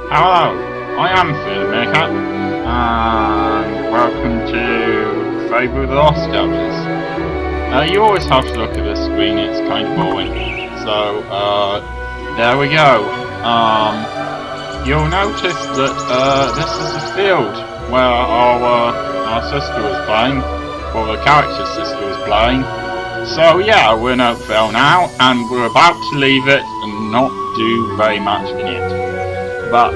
Hello, I am Filmmaker, and welcome to Fable the Lost Elders. You always have to look at the screen, it's kind of boring. So, there we go. You'll notice that this is a field where our sister was playing, or the character's sister was playing. So yeah, we're in Oakville now, and we're about to leave it and not do very much in it. But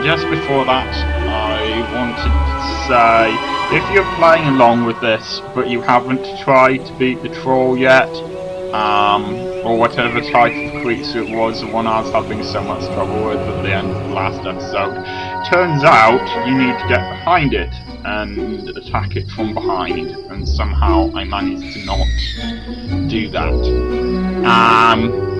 just before that, I wanted to say, if you're playing along with this, but you haven't tried to beat the troll yet, or whatever type of creature it was, the one I was having so much trouble with at the end of the last episode, turns out you need to get behind it and attack it from behind, and somehow I managed to not do that.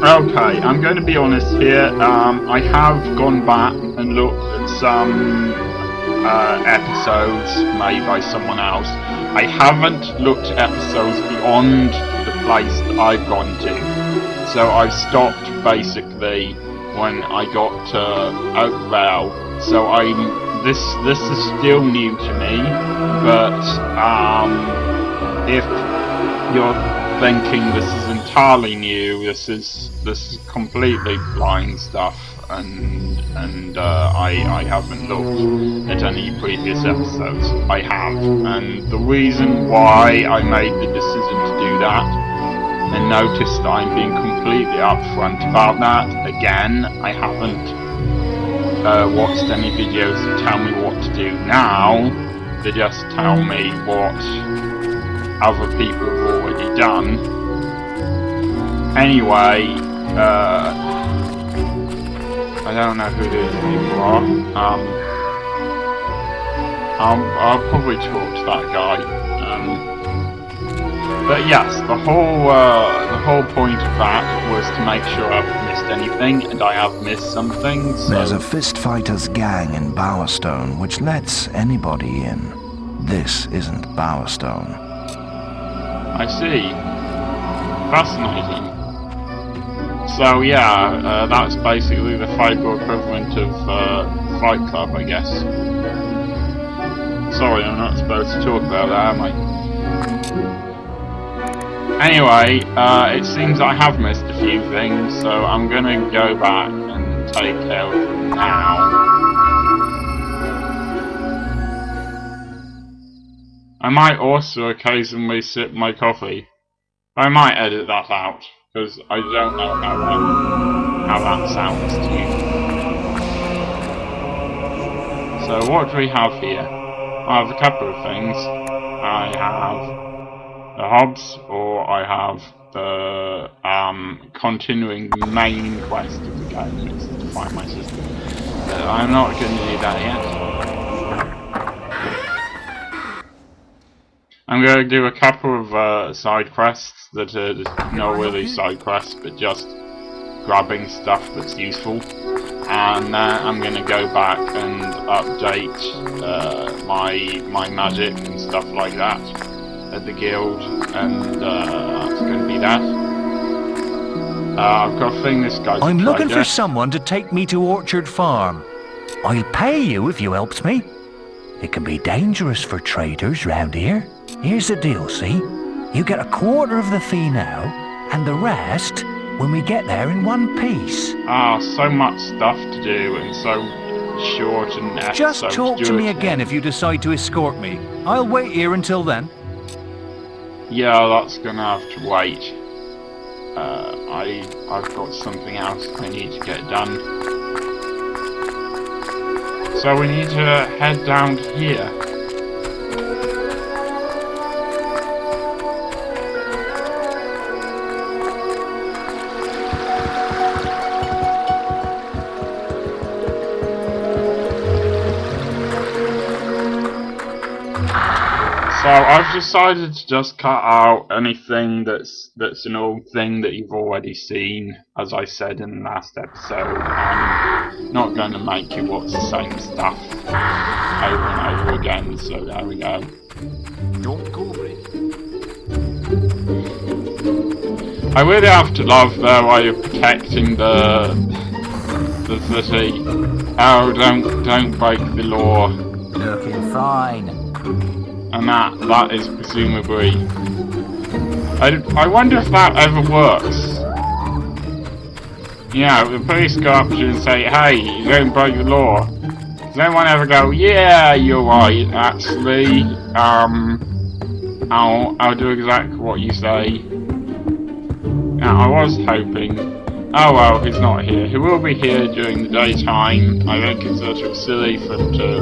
Okay, I'm going to be honest here. I have gone back and looked at some episodes made by someone else. I haven't looked at episodes beyond the place that I've gone to. So I've stopped basically when I got to Oakvale. So this is still new to me, but if you're thinking this is entirely new, this is completely blind stuff, and I haven't looked at any previous episodes. I have, and the reason why I made the decision to do that, and notice that I'm being completely upfront about that, again, I haven't watched any videos that tell me what to do now. They just tell me what other people have already done. Anyway, I don't know who these people are. I'll probably talk to that guy. But yes, the whole point of that was to make sure I haven't missed anything, and I have missed some things. So. There's a fist fighters gang in Bowerstone which lets anybody in. This isn't Bowerstone. I see. Fascinating. So yeah, that's basically the Fable equivalent of Fight Club, I guess. Sorry, I'm not supposed to talk about that, am I? Anyway, it seems I have missed a few things, so I'm gonna go back and take care of them now. I might also occasionally sip my coffee. I might edit that out, because I don't know how that sounds to you. So what do we have here? I have a couple of things. I have the hobs, or I have the continuing main quest of the game, which is to find my sister. But I'm not going to do that yet. I'm going to do a couple of side quests that are not really side quests, but just grabbing stuff that's useful. And I'm going to go back and update my magic and stuff like that at the guild, and that's going to be that. I've got a thing, this guy's I'm a looking trader. for someone to take me to Orchard Farm. I'll pay you if you helps me. It can be dangerous for traders round here. Here's the deal, see? You get a quarter of the fee now, and the rest when we get there in one piece. So much stuff to do, and so short and Just talk to me again if you decide to escort me. I'll wait here until then. Yeah, that's gonna have to wait. I've got something else I need to get done. So we need to head down here. So I've decided to just cut out anything that's an old thing that you've already seen. As I said in the last episode, I'm not going to make you watch the same stuff over and over again, so there we go. Don't go for it. I really have to love their way of protecting the city. Oh, don't break the law. Looking fine. And that is presumably... I wonder if that ever works. Yeah, the police go up to you and say, hey, you don't break the law. Does anyone ever go, yeah, you're right, actually, I'll do exactly what you say. Now, I was hoping... Oh well, he's not here. He will be here during the daytime. I think it's sort of silly for him to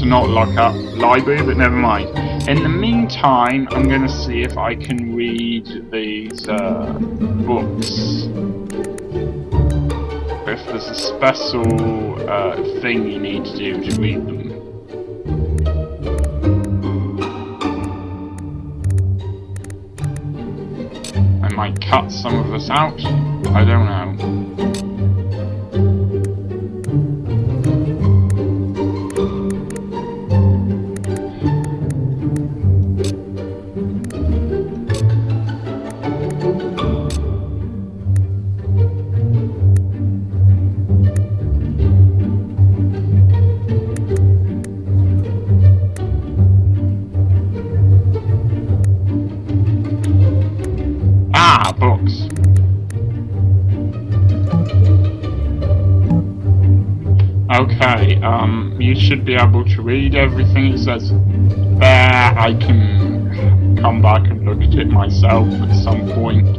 not lock up library, but never mind. In the meantime, I'm going to see if I can read these books. If there's a special thing you need to do to read them. I might cut some of this out. I don't know. Books. Okay, you should be able to read everything it says there. I can come back and look at it myself at some point.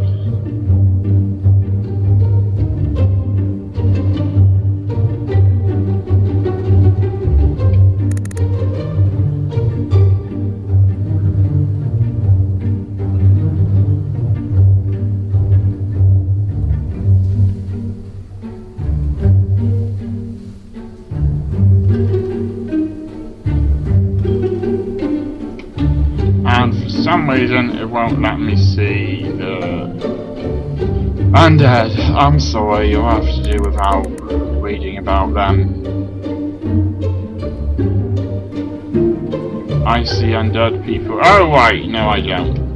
For some reason it won't let me see the undead. I'm sorry, you'll have to do without reading about them. I see undead people. Oh wait, no I don't.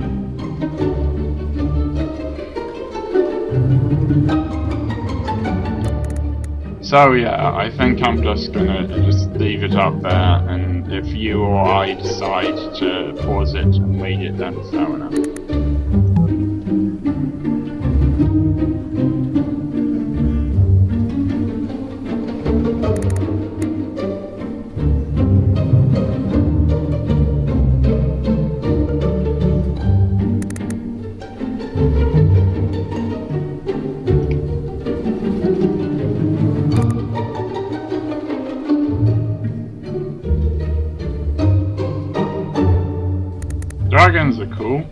So yeah, I think I'm just gonna leave it up there, and if you or I decide to pause it and read it, then fair enough. Dragons are cool.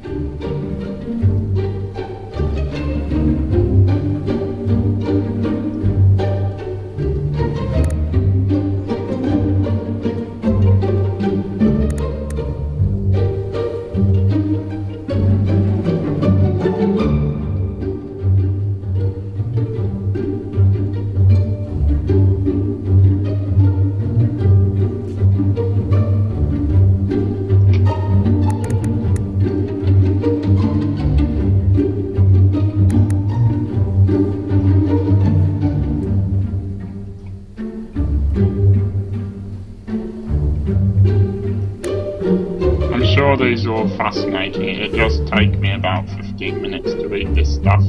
These are all fascinating. It does take me about 15 minutes to read this stuff.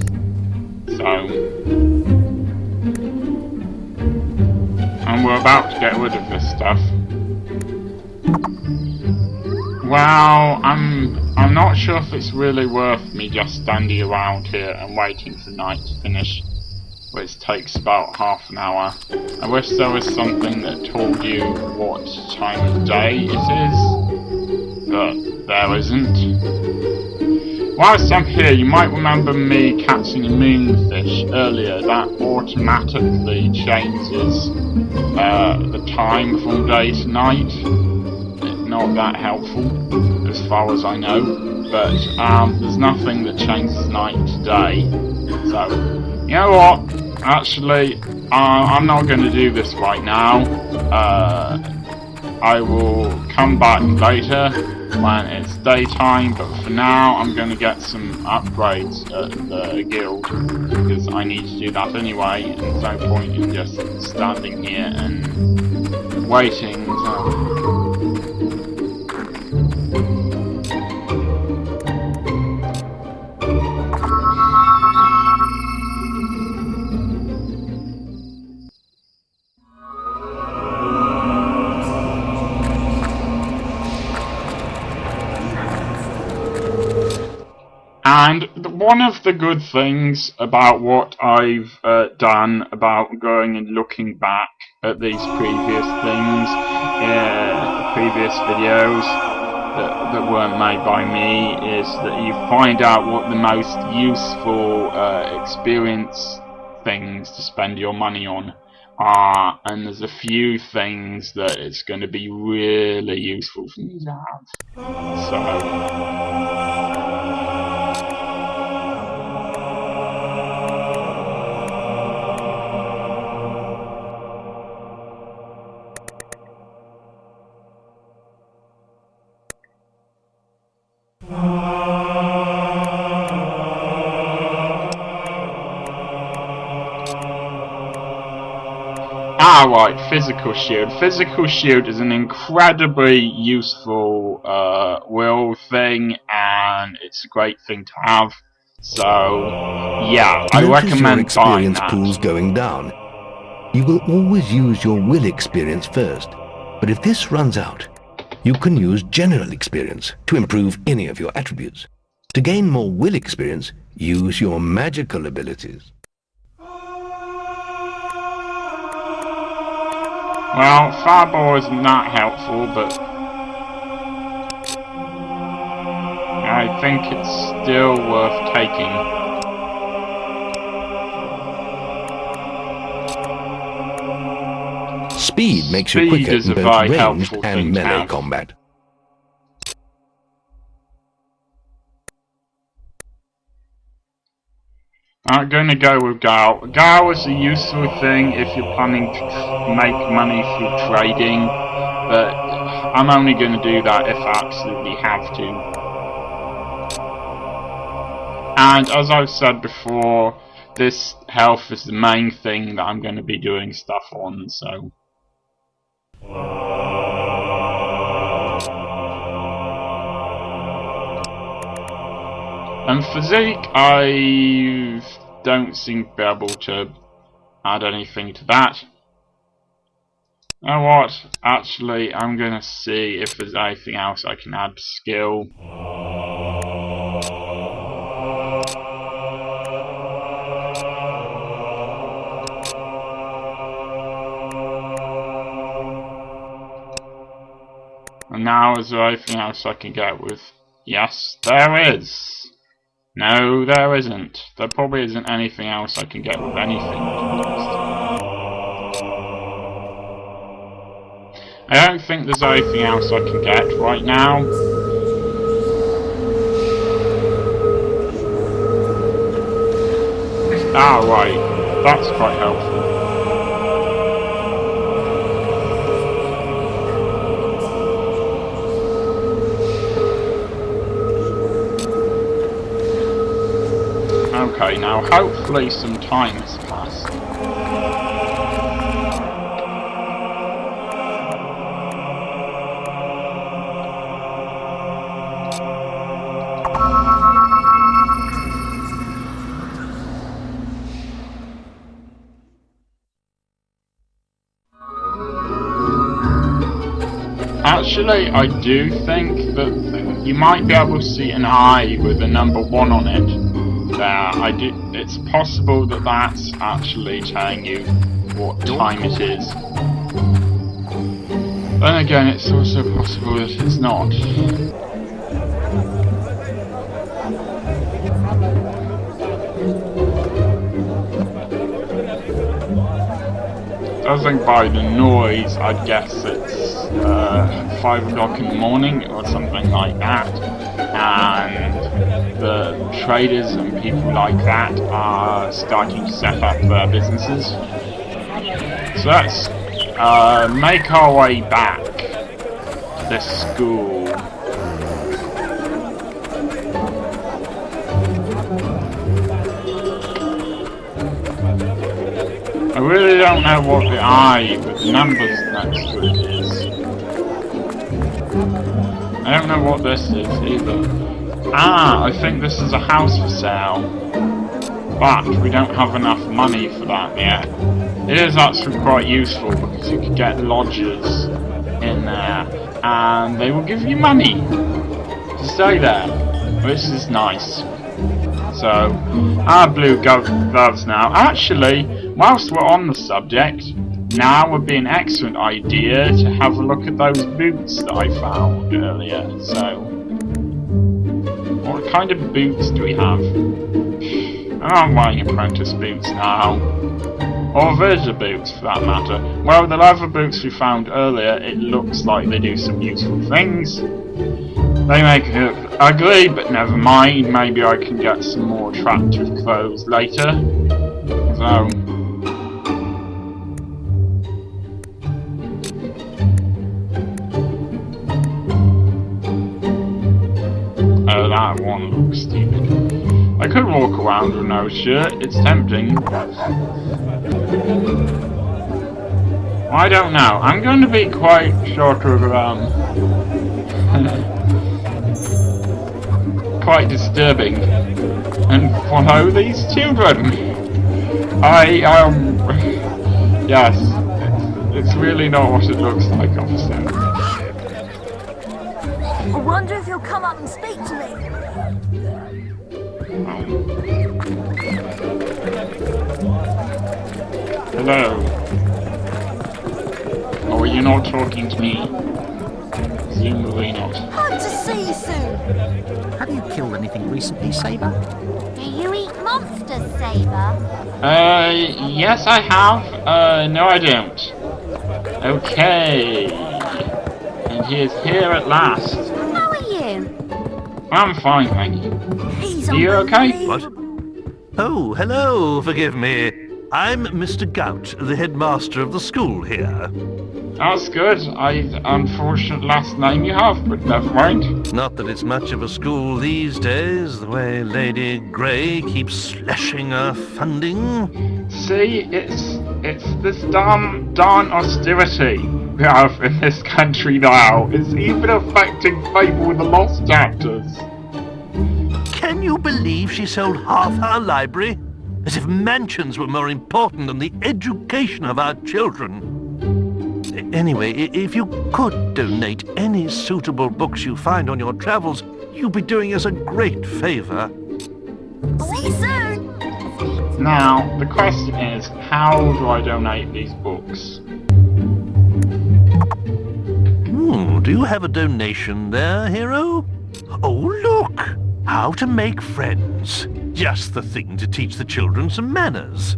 So... and we're about to get rid of this stuff. Well, I'm not sure if it's really worth me just standing around here and waiting for night to finish, which takes about half an hour. I wish there was something that told you what time of day it is, but there isn't. Whilst I'm here, you might remember me catching a moonfish earlier. That automatically changes the time from day to night. It's not that helpful, as far as I know, but there's nothing that changes night to day. So, you know what? Actually, I'm not going to do this right now. I will come back later when it's daytime, but for now I'm going to get some upgrades at the guild, because I need to do that anyway, and there's no point in just standing here and waiting. And one of the good things about what I've done about going and looking back at these previous things, previous videos that weren't made by me, is that you find out what the most useful experience things to spend your money on are, and there's a few things that it's going to be really useful for me to have. So. Ah, right, physical shield. Physical shield is an incredibly useful will thing, and it's a great thing to have. So, yeah, I recommend buying that. Notice your experience pool's going down. You will always use your will experience first, but if this runs out, you can use general experience to improve any of your attributes. To gain more will experience, use your magical abilities. Well, Fireball isn't that helpful, but I think it's still worth taking. Speed makes you quicker in both ranged and melee combat. I'm going to go with Gal. Gal is a useful thing if you're planning to make money through trading, but I'm only going to do that if I absolutely have to. And as I've said before, this health is the main thing that I'm going to be doing stuff on, so. And physique, I don't seem to be able to add anything to that. You know what? Actually, I'm going to see if there's anything else I can add. Skill. And now, is there anything else I can get with? Yes, there is. No, there isn't. There probably isn't anything else I can get with anything, to be honest. I don't think there's anything else I can get right now. Ah, right. That's quite helpful. Okay, now hopefully some time has passed. Actually, I do think that you might be able to see an eye with a number 1 on it. It's possible that that's actually telling you what time it is. Then again, it's also possible that it's not. Judging by the noise, I'd guess it's 5 o'clock in the morning or something like that, and the traders and people like that are starting to set up their businesses. So let's make our way back to this school. really don't know what the eye with the numbers next to it is. I don't know what this is either. Ah, I think this is a house for sale. But we don't have enough money for that yet. It is actually quite useful because you can get lodgers in there and they will give you money to stay there, which is nice. So, our blue gloves now. Actually, whilst we're on the subject, now would be an excellent idea to have a look at those boots that I found earlier. So, what kind of boots do we have? I'm wearing apprentice boots now. Or visitor boots, for that matter. Well, the leather boots we found earlier, it looks like they do some useful things. They make it look ugly, but never mind. Maybe I can get some more attractive clothes later. So... oh, that one looks stupid. I could walk around with no shirt, it's tempting. I don't know, I'm going to be quite short of, quite disturbing. And follow these children! yes, it's really not what it looks like, officer. I wonder if you'll come up and speak to me. Hello. Oh, are you not talking to me? Presumably not. Hope to see you soon. Have you killed anything recently, Saber? Do you eat monsters, Saber? Yes I have. No I don't. Okay. And he is here at last. How are you? I'm fine, thank you. He's Are you okay? What? Oh, hello, forgive me. I'm Mr. Gout, the headmaster of the school here. That's good. Unfortunate last name you have, but never mind. Not that it's much of a school these days, the way Lady Grey keeps slashing our funding. See, it's this darn austerity we have in this country now. It's even affecting Fable with the lost chapters. Can you believe she sold half our library? As if mansions were more important than the education of our children. Anyway, if you could donate any suitable books you find on your travels, you'd be doing us a great favor. See you soon. Now, the question is, how do I donate these books? Do you have a donation there, hero? Oh, look! How to make friends. Just the thing to teach the children some manners.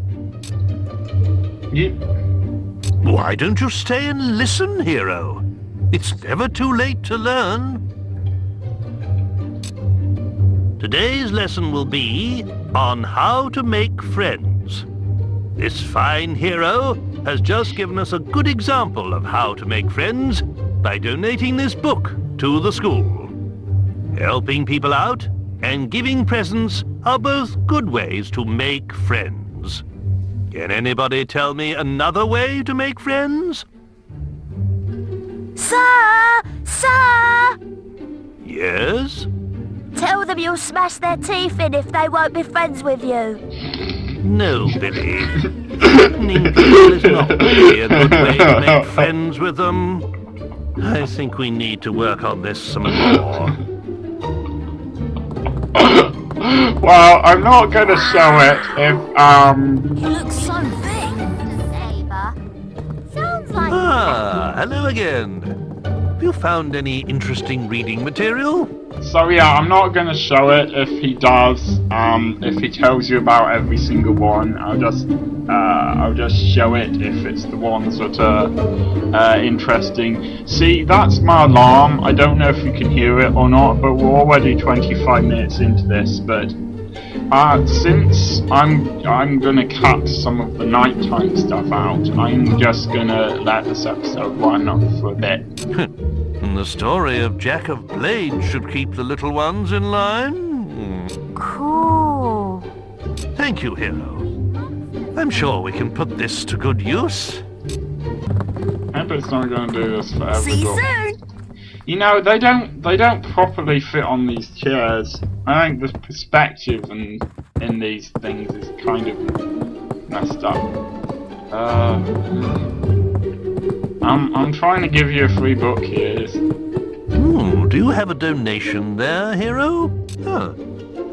Why don't you stay and listen, hero? It's never too late to learn. Today's lesson will be on how to make friends. This fine hero has just given us a good example of how to make friends by donating this book to the school. Helping people out and giving presents are both good ways to make friends. Can anybody tell me another way to make friends? Sir! Sir! Yes? Tell them you'll smash their teeth in if they won't be friends with you. No, Billy. Threatening people is not really a good way to make friends with them. I think we need to work on this some more. Well, I'm not gonna show it if, You look so big. Saber? Sounds like... Hello again. Have you found any interesting reading material? so yeah, I'm not gonna show it if he does, if he tells you about every single one. I'll just show it if it's the ones that are, interesting. See, that's my alarm. I don't know if you can hear it or not, but we're already 25 minutes into this, but, since I'm gonna cut some of the nighttime stuff out, I'm just gonna let this episode run on for a bit. And the story of Jack of Blades should keep the little ones in line. Cool. Thank you, hero. I'm sure we can put this to good use. I bet it's not going to do this for See you everybody. soon. You know, they don't properly fit on these chairs. I think the perspective in these things is kind of messed up. I'm trying to give you a free book here. Do you have a donation there, hero? Huh.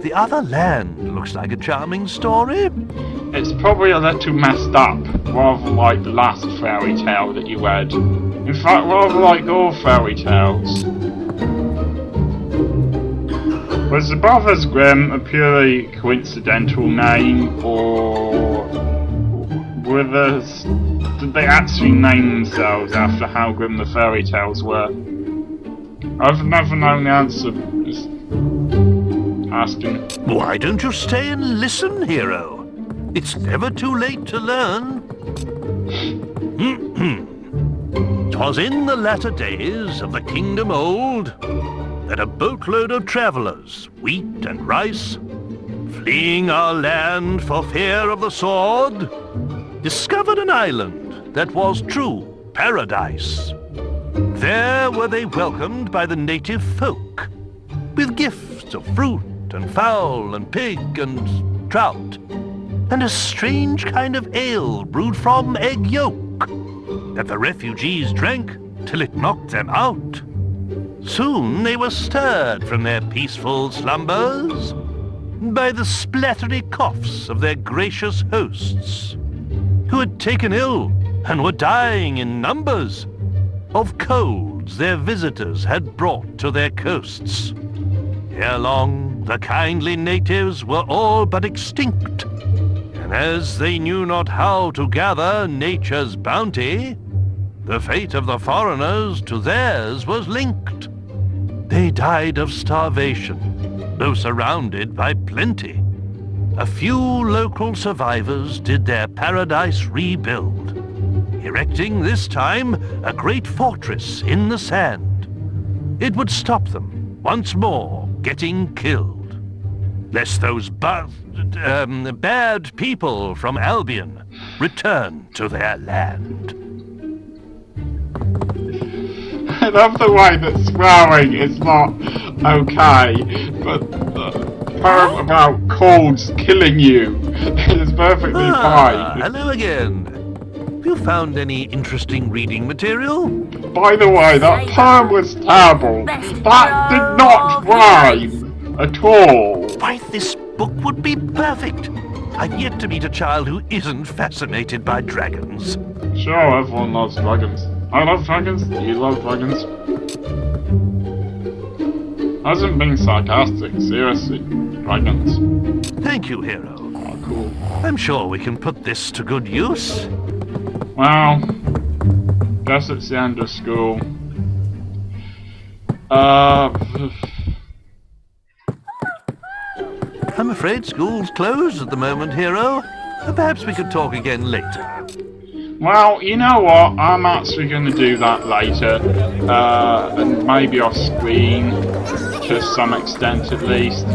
The Other Land looks like a charming story. It's probably a little messed up, rather like the last fairy tale that you read. In fact, rather like all fairy tales. Was the Brothers Grimm a purely coincidental name, or did they actually name themselves after how grim the fairy tales were? I've never known the answer. Just asking. Why don't you stay and listen, hero? It's never too late to learn. 'Twas in the latter days of the kingdom old that a boatload of travellers, wheat and rice, fleeing our land for fear of the sword, discovered an island that was true paradise. There were they welcomed by the native folk, with gifts of fruit and fowl and pig and trout, and a strange kind of ale brewed from egg yolk, that the refugees drank till it knocked them out. Soon they were stirred from their peaceful slumbers by the splattery coughs of their gracious hosts, who had taken ill and were dying in numbers of colds their visitors had brought to their coasts. Ere long, the kindly natives were all but extinct, and as they knew not how to gather nature's bounty, the fate of the foreigners to theirs was linked. They died of starvation, though surrounded by plenty. A few local survivors did their paradise rebuild, erecting this time a great fortress in the sand. It would stop them once more getting killed, lest those bad people from Albion return to their land. I love the way that swearing is not okay, but the poem about colds killing you is perfectly fine. Hello again. Have you found any interesting reading material? By the way, that poem was terrible. That did not rhyme at all. Why, this book would be perfect. I've yet to meet a child who isn't fascinated by dragons. Sure, everyone loves dragons. I love dragons. You love dragons. I wasn't being sarcastic. Seriously, dragons. Thank you, hero. Oh, cool. I'm sure we can put this to good use. Well, guess it's the end of school. I'm afraid school's closed at the moment, hero. Perhaps we could talk again later. Well, you know what? I'm actually going to do that later, and maybe off screen, to some extent at least.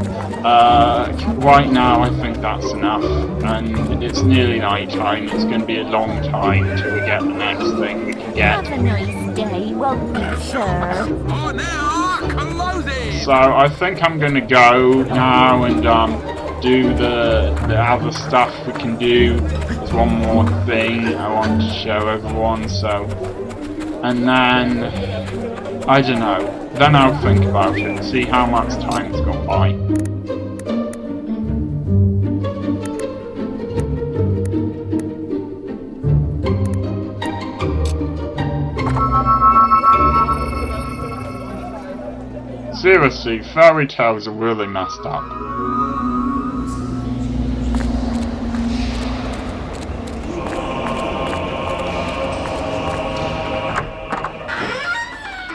Right now, I think that's enough, and it's nearly night time. It's going to be a long time until we get the next thing we can get. Have a nice day, won't you, sir? So I think I'm going to go now and do the other stuff we can do. There's one more thing I want to show everyone, so... And then... I don't know. Then I'll think about it and see how much time's gone by. Seriously, fairy tales are really messed up.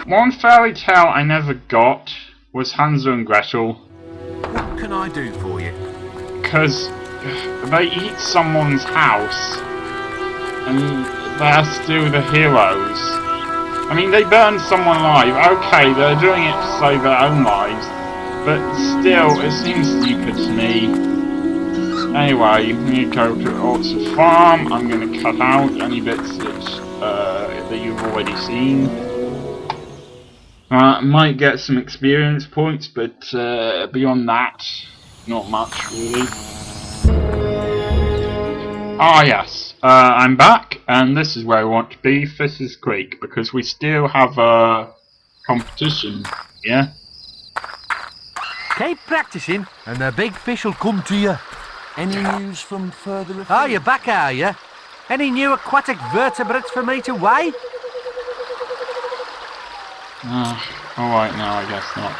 One fairy tale I never got was Hansel and Gretel. What can I do for you? Because they eat someone's house and they're still the heroes. I mean, they burn someone alive. Okay, they're doing it to save their own lives, but still, it seems stupid to me. Anyway, we go to Orchard Farm. I'm going to cut out any bits that you've already seen. Might get some experience points, but beyond that, not much really. Ah yes, I'm back, and this is where I want to be, Fisher's Creek, because we still have a competition, yeah? Keep practicing, and the big fish will come to you. Any news from further afield? Oh, you're back, are you? Any new aquatic vertebrates for me to weigh? Alright now, I guess not.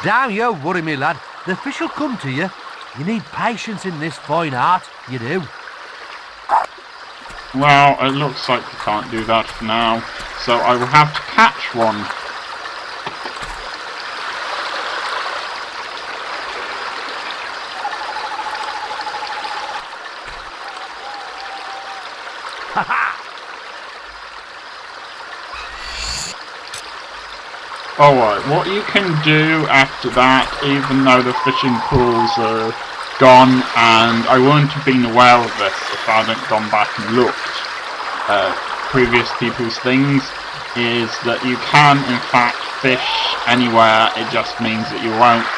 Don't you worry, me lad. The fish will come to you. You need patience in this fine art, you do. Well, it looks like we can't do that for now, so I will have to catch one. Alright, what you can do after that, even though the fishing pools are gone, and I wouldn't have been aware of this if I hadn't gone back and looked at previous people's things, is that you can in fact fish anywhere. It just means that you won't.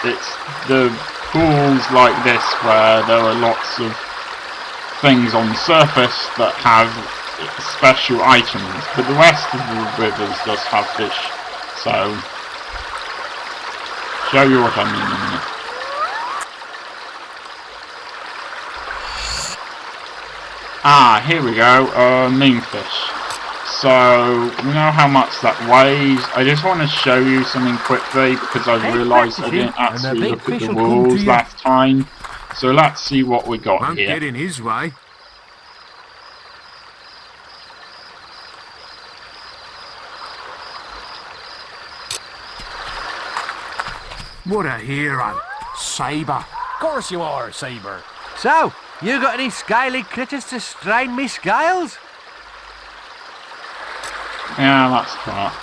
It's the pools like this where there are lots of things on the surface that have special items, but the rest of the rivers just have fish. So, show you what I mean in a minute. Ah, here we go, meanfish. So, we know how much that weighs. I just want to show you something quickly because I realised I didn't actually look at the rules last time. So let's see what we got Won't here. get in his way. What a hero. Sabre. Of course you are, Sabre. So, you got any scaly critters to strain me scales? Yeah, that's correct.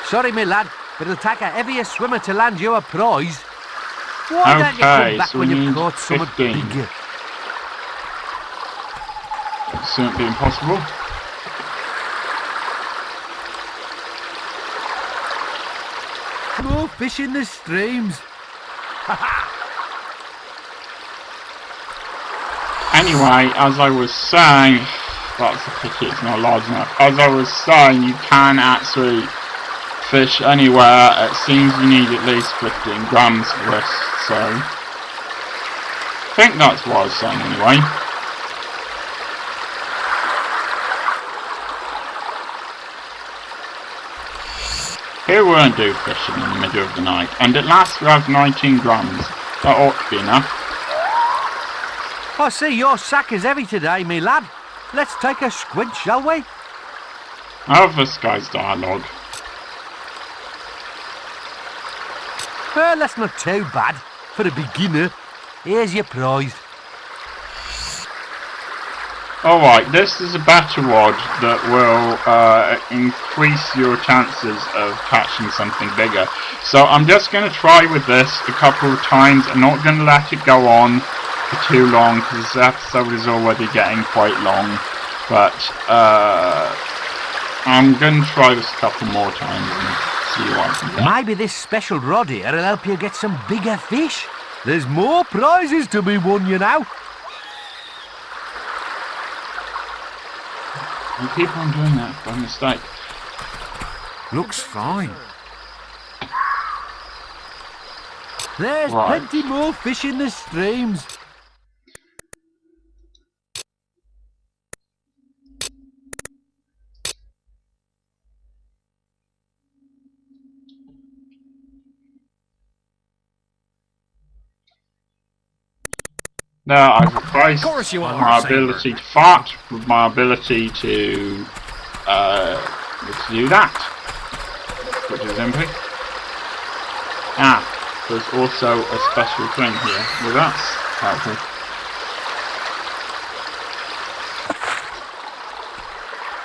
Sorry, me lad, but it'll take a heavier swimmer to land you a prize. Why don't you Okay, come back so when we you've need caught something 15. bigger? It's certainly impossible. More fish in the streams. Anyway, as I was saying, that's a pity it's not large enough. As I was saying, you can actually fish anywhere. It seems you need at least 15 grams for this, so I think that's what I was saying anyway. Here we won't do fishing in the middle of the night, and at last we have 19 grams. That ought to be enough. I see your sack is heavy today, me lad. Let's take a squint, shall we? Have this guy's dialogue. Well, that's not too bad. For a beginner, here's your prize. Alright, this is a better rod that will increase your chances of catching something bigger. So I'm just going to try with this a couple of times. I'm not going to let it go on for too long because this episode is already getting quite long. But I'm going to try this a couple more times and see what I can get. Maybe this special rod here will help you get some bigger fish. There's more prizes to be won, you know. I keep on doing that by mistake. Looks fine. There's Right. plenty more fish in the streams. There, I've replaced Of course you are, my Sabre. ability to fart with my ability to do that, which is empty. Ah, there's also a special thing here. Well, that's helpful.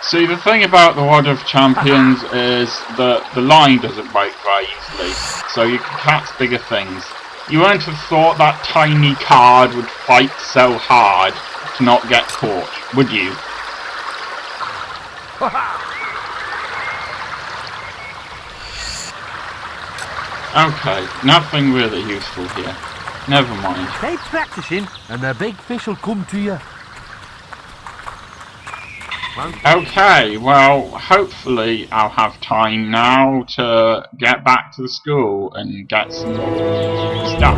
See, the thing about the World of Champions is that the line doesn't break very easily, so you can catch bigger things. You wouldn't have thought that tiny card would fight so hard to not get caught, would you? Okay, nothing really useful here. Never mind. Keep practicing, and the big fish will come to you. Okay, well, hopefully I'll have time now to get back to the school and get some stuff.